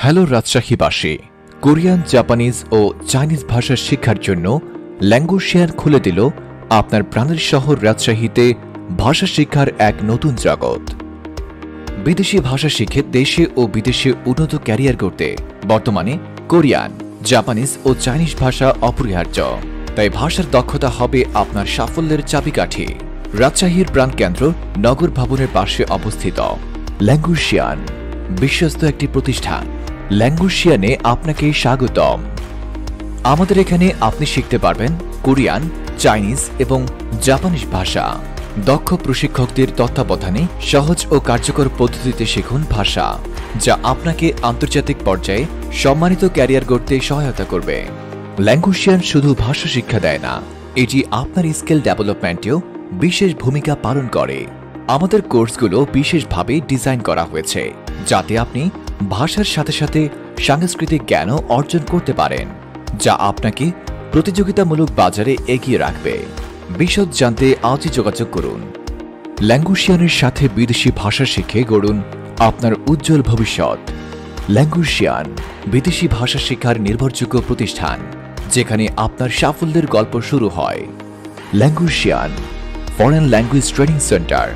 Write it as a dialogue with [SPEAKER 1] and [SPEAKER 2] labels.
[SPEAKER 1] Hello রাজশাহীবাসী, Korean, Japanese ও Chinese ভাষা শিক্ষার জন্য ল্যাঙ্গুশিয়ান খুলে দিল আপনার প্রাণের শহর রাজশাহীতে ভাষা শিক্ষার এক নতুন জগৎ। বিদেশি ভাষা শিখে দেশে ও বিদেশে উন্নত ক্যারিয়ার করতে বর্তমানে কোরিয়ান, জাপানিজ ও চাইনিজ ভাষা অপরিহার্য। তাই ভাষার দক্ষতা হবে আপনার সাফল্যের চাবিকাঠি। রাজশাহীর প্রাণকেন্দ্র নগর ভবনের পাশে অবস্থিত ল্যাঙ্গুশিয়ান বিশ্বস্ত একটি প্রতিষ্ঠান। ল্যাঙ্গুশিয়ানে আপনাকে স্বাগতম। আমাদের এখানে আপনি শিখতে পারবেন কোরিয়ান, চাইনিজ এবং জাপানিজ ভাষা। দক্ষ প্রশিক্ষকদের তত্ত্বাবধানে সহজ ও কার্যকর পদ্ধতিতে শিখুন ভাষা, যা আপনাকে আন্তর্জাতিক পর্যায়ে সম্মানিত ক্যারিয়ার গড়তে সহায়তা করবে। ল্যাঙ্গুশিয়ান শুধু ভাষা শিক্ষা দেয় না, এটি আপনার স্কিল ডেভেলপমেন্টেও বিশেষ ভূমিকা পালন করে। আমাদের কোর্সগুলো বিশেষভাবে ডিজাইন করা হয়েছে যাতে আপনি ভাষার সাথে সাথে সাংস্কৃতিক জ্ঞানও অর্জন করতে পারেন, যা আপনাকে প্রতিযোগিতামূলক বাজারে এগিয়ে রাখবে। বিশদ জানতে আজই যোগাযোগ করুন। ল্যাঙ্গুশিয়ানের সাথে বিদেশি ভাষা শিখে গড়ুন আপনার উজ্জ্বল ভবিষ্যৎ। ল্যাঙ্গুশিয়ান বিদেশি ভাষা শিক্ষার নির্ভরযোগ্য প্রতিষ্ঠান, যেখানে আপনার সাফল্যের গল্প শুরু হয়। ল্যাঙ্গুশিয়ান ফরেন ল্যাঙ্গুয়েজ ট্রেনিং সেন্টার।